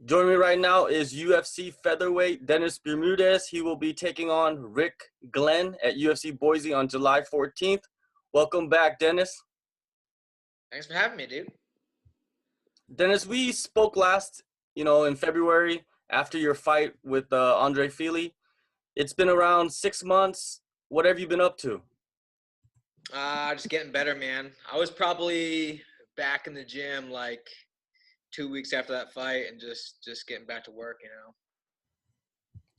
Joining me right now is UFC featherweight Dennis Bermudez. He will be taking on Rick Glenn at UFC Boise on July 14th. Welcome back, Dennis. Thanks for having me, dude. Dennis, we spoke last, in February after your fight with Andre Fili. It's been around 6 months. What have you been up to? Just getting better, man. I was probably back in the gym like 2 weeks after that fight, and just getting back to work.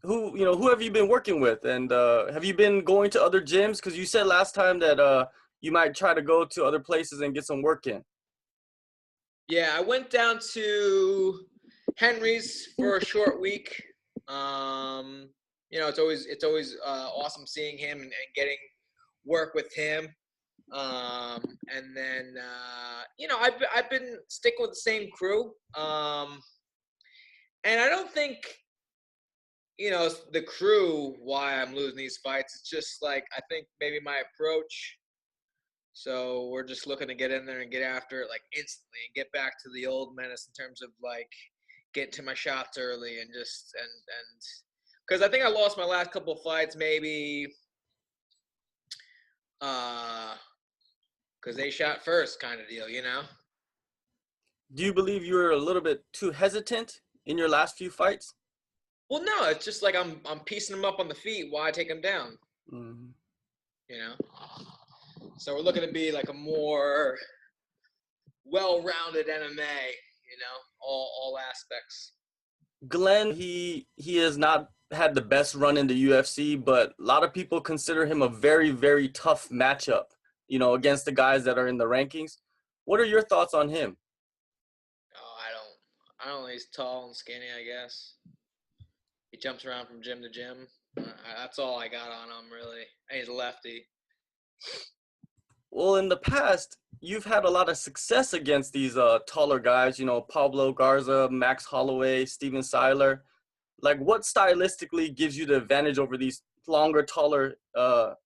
Who have you been working with? And have you been going to other gyms? Because you said last time that you might try to go to other places and get some work in. Yeah, I went down to Henry's for a short week. It's always awesome seeing him and getting work with him. And then I've been sticking with the same crew. And I don't think the crew why I'm losing these fights. It's just like I think maybe my approach. So we're just looking to get in there and get after it like instantly and get back to the old Menace in terms of like getting to my shots early and because I think I lost my last couple of fights maybe because they shot first kind of deal. Do you believe you were a little bit too hesitant in your last few fights? Well, no, it's just like I'm piecing them up on the feet. Why take them down? Mm-hmm. So we're looking to be like a more well-rounded MMA. All aspects. Glenn, he has not had the best run in the UFC, but a lot of people consider him a very, very tough matchup, against the guys that are in the rankings. What are your thoughts on him? Oh, I don't know. He's tall and skinny, I guess. He jumps around from gym to gym. That's all I got on him, really. And he's a lefty. Well, in the past, you've had a lot of success against these taller guys, Pablo Garza, Max Holloway, Steven Siler. Like, what stylistically gives you the advantage over these longer, taller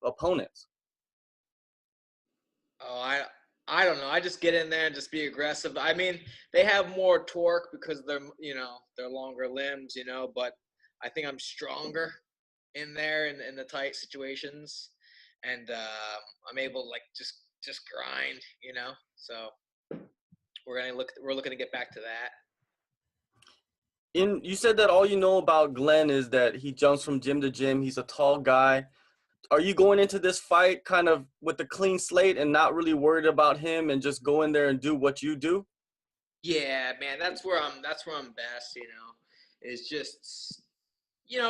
opponents? Oh, I don't know. I just get in there and just be aggressive. I mean, they have more torque because they're longer limbs, but I think I'm stronger in there in the tight situations, and I'm able to like just grind, So we're looking to get back to that. You said that all you know about Glenn is that he jumps from gym to gym. He's a tall guy. Are you going into this fight kind of with a clean slate and not really worried about him and just go in there and do what you do? Yeah, man, that's where I'm best, is just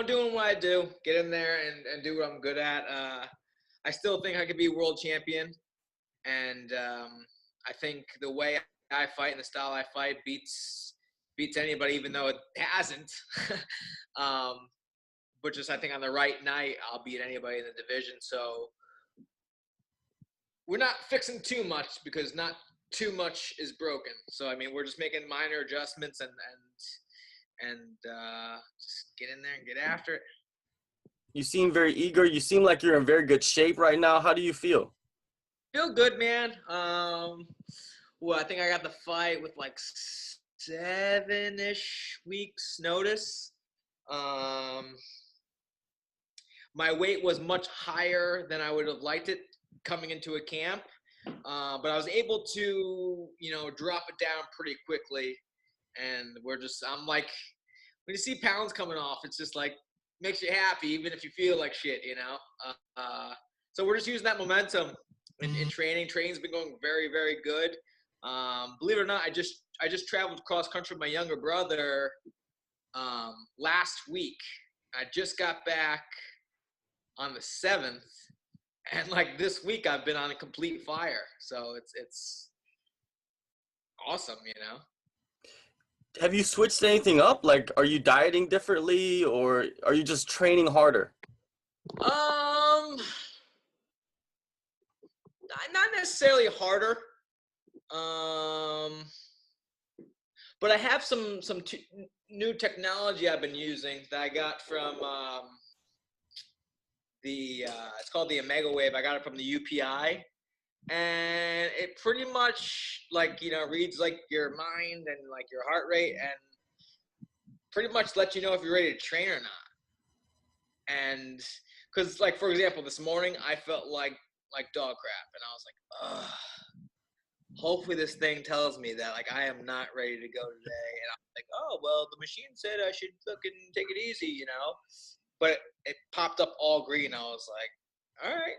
doing what I do, get in there and do what I'm good at. I still think I could be world champion, and I think the way I fight and the style I fight beats anybody, even though it hasn't. But just I think on the right night, I'll beat anybody in the division. So we're not fixing too much because not too much is broken. So I mean, we're just making minor adjustments and just get in there and get after it. You seem very eager. You seem like you're in very good shape right now. How do you feel? Feel good, man. Well, I think I got the fight with like 7-ish weeks notice. My weight was much higher than I would have liked it coming into a camp, but I was able to, drop it down pretty quickly. And I'm like, when you see pounds coming off, it's just like makes you happy, even if you feel like shit, So we're just using that momentum in training. Training's been going very, very good. Believe it or not, I just traveled cross country with my younger brother last week. I just got back on the 7th, and like this week I've been on a complete fire. So it's awesome, Have you switched anything up? Like, are you dieting differently or are you just training harder? Not necessarily harder. But I have some new technology I've been using that I got from it's called the Omega Wave. I got it from the UPI, and it pretty much like reads like your mind and like your heart rate, and pretty much let you know if you're ready to train or not. And because, like, for example, this morning I felt like dog crap, and I was like, ugh. Hopefully this thing tells me that like I am not ready to go today. And I'm like, oh well, the machine said I should fucking take it easy, you know. But it popped up all green. I was like, all right,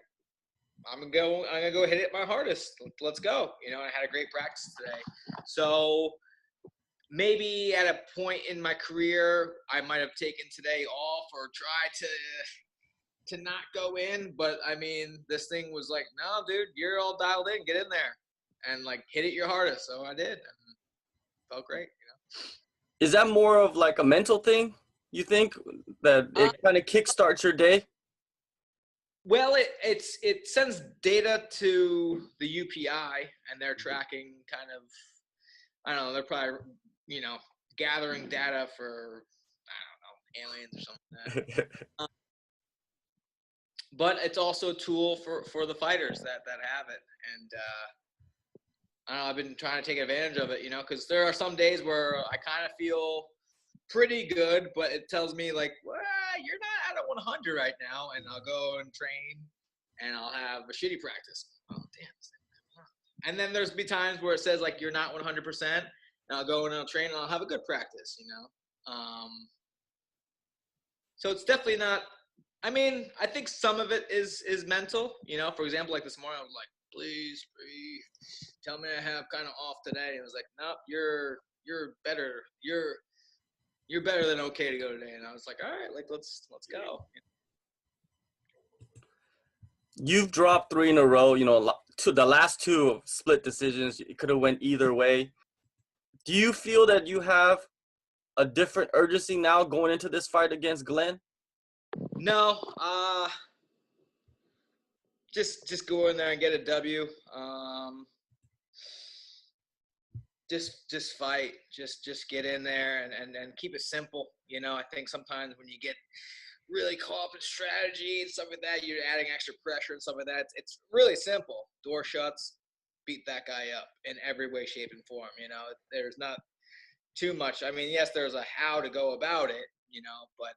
I'm gonna go hit it my hardest. Let's go. You know, I had a great practice today. So maybe at a point in my career I might have taken today off or tried to not go in, but I mean this thing was like, no dude, you're all dialed in, get in there and like hit it your hardest. So I did, and felt great, you know. Is that more of like a mental thing, you think, that it kind of kickstarts your day? Well, it sends data to the UPI, and they're tracking kind of, I don't know, they're probably, you know, gathering data for, I don't know, aliens or something like that. But it's also a tool for the fighters that have it, and I don't know, I've been trying to take advantage of it, you know, because there are some days where I kind of feel pretty good, but it tells me like, well, you're not at a 100 right now, and I'll go and train, and I'll have a shitty practice. Oh damn! And then there's be times where it says like you're not 100%, and I'll go and I'll train, and I'll have a good practice, you know. So it's definitely not. I mean, I think some of it is mental, you know. For example, like this morning, I was like, please tell me I have kind of off today. And it was like, nope, you're better. You're better than okay to go today. And I was like, all right, like let's go. You've dropped 3 in a row, you know, to the last 2 split decisions. It could have went either way. Do you feel that you have a different urgency now going into this fight against Glenn? No, just go in there and get a W. Just fight. Just get in there and keep it simple. You know, I think sometimes when you get really caught up in strategy and stuff like that, you're adding extra pressure and stuff like that. It's really simple. Door shuts, beat that guy up in every way, shape, and form. You know, there's not too much. I mean, yes, there's a how to go about it, you know, but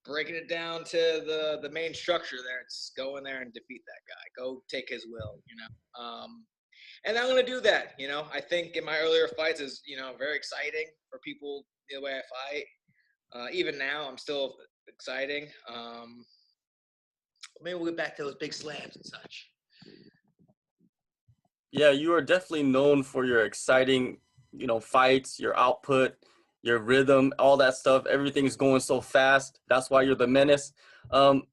breaking it down to the main structure there, it's go in there and defeat that guy. Go take his will, you know. And I'm going to do that, you know. I think in my earlier fights is, you know, very exciting for people the way I fight. Even now, I'm still exciting. Maybe we'll get back to those big slams and such. Yeah, you are definitely known for your exciting, you know, fights, your output, your rhythm, all that stuff. Everything's going so fast. That's why you're the menace.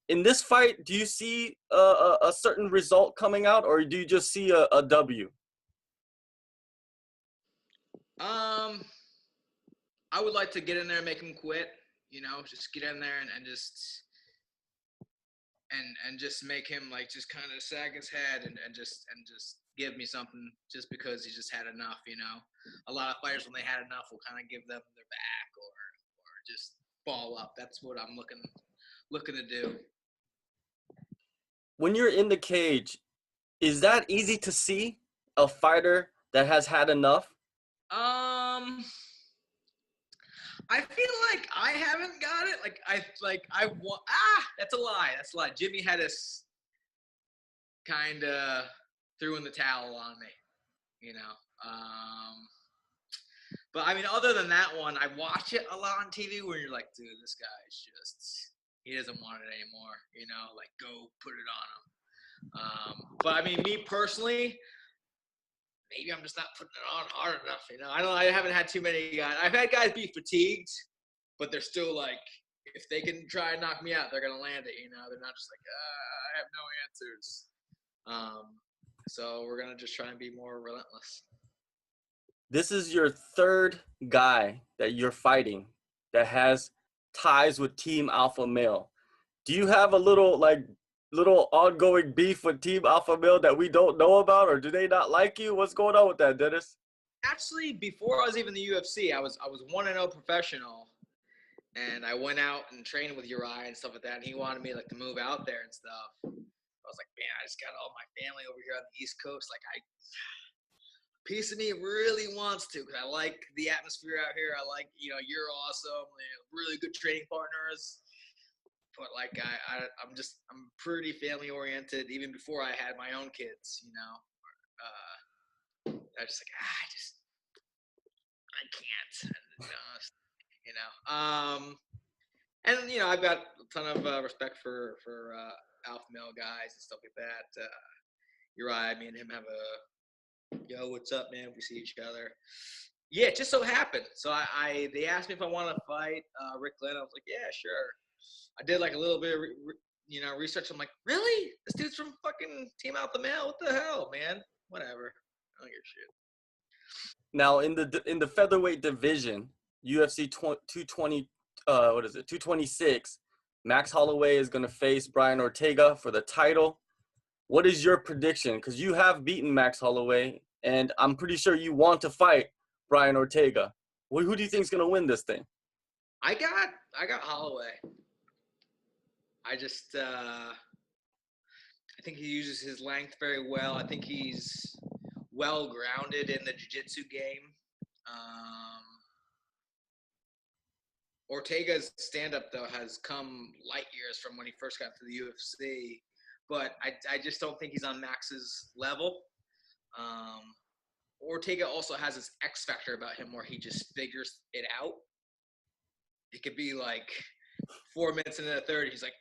In this fight, do you see a certain result coming out, or do you just see a W? I would like to get in there and make him quit. You know, just get in there and just just make him like just kind of sag his head and just give me something just because he just had enough. You know, a lot of fighters when they had enough will kind of give them their back or just ball up. That's what I'm looking to do. When you're in the cage, is that easy to see a fighter that has had enough? I feel like I haven't got it. That's a lie. That's a lie. Jimmy Hedis kind of threw in the towel on me, you know. But I mean, other than that one, I watch it a lot on TV where you're like, dude, this guy's just, he doesn't want it anymore, you know, like go put it on him. But I mean, me personally, maybe I'm just not putting it on hard enough, you know. I haven't had too many guys. I've had guys be fatigued, but they're still like, if they can try and knock me out, they're gonna land it, you know. They're not just like, I have no answers. So we're gonna just try and be more relentless. This is your 3rd guy that you're fighting that has ties with Team Alpha Male. Do you have a little ongoing beef with Team Alpha Male that we don't know about, or do they not like you? What's going on with that, Dennis? Actually, before I was even in the UFC, I was 1-0 professional, and I went out and trained with Uriah and stuff like that. And he wanted me like to move out there and stuff. I was like, man, I just got all my family over here on the East Coast. Like piece of me really wants to, because I like the atmosphere out here. I like, you're awesome. Really good training partners. But like I'm pretty family oriented. Even before I had my own kids, I just like I can't. And I've got a ton of respect for alpha male guys and stuff like that. Uriah, me and him have yo, what's up, man? We see each other. Yeah, it just so happened. So they asked me if I want to fight Rick Glenn. I was like, yeah, sure. I did like a little bit of research. I'm like, really? This dude's from fucking Team Alpha Male? What the hell, man? Whatever. I don't give a shit. Now in the featherweight division, UFC 220, 226, Max Holloway is going to face Brian Ortega for the title. What is your prediction? Because you have beaten Max Holloway, and I'm pretty sure you want to fight Brian Ortega. Who do you think is going to win this thing? I got Holloway. I just I think he uses his length very well. I think he's well grounded in the jiu-jitsu game. Ortega's stand-up, though, has come light years from when he first got to the UFC, but I just don't think he's on Max's level. Ortega also has this X factor about him where he just figures it out. It could be like 4 minutes into the third, he's like,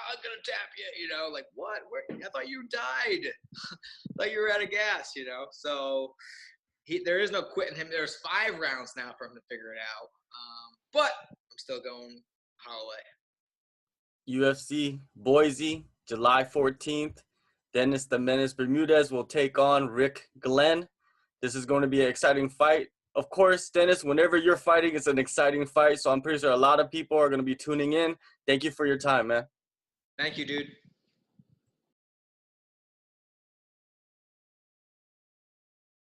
I'm going to tap you, like, what? I thought you died. I thought you were out of gas, So there is no quitting him. There's 5 rounds now for him to figure it out. But I'm still going Holloway. UFC Boise, July 14th. Dennis the Menace Bermudez will take on Rick Glenn. This is going to be an exciting fight. Of course, Dennis, whenever you're fighting, it's an exciting fight. So I'm pretty sure a lot of people are going to be tuning in. Thank you for your time, man. Thank you, dude.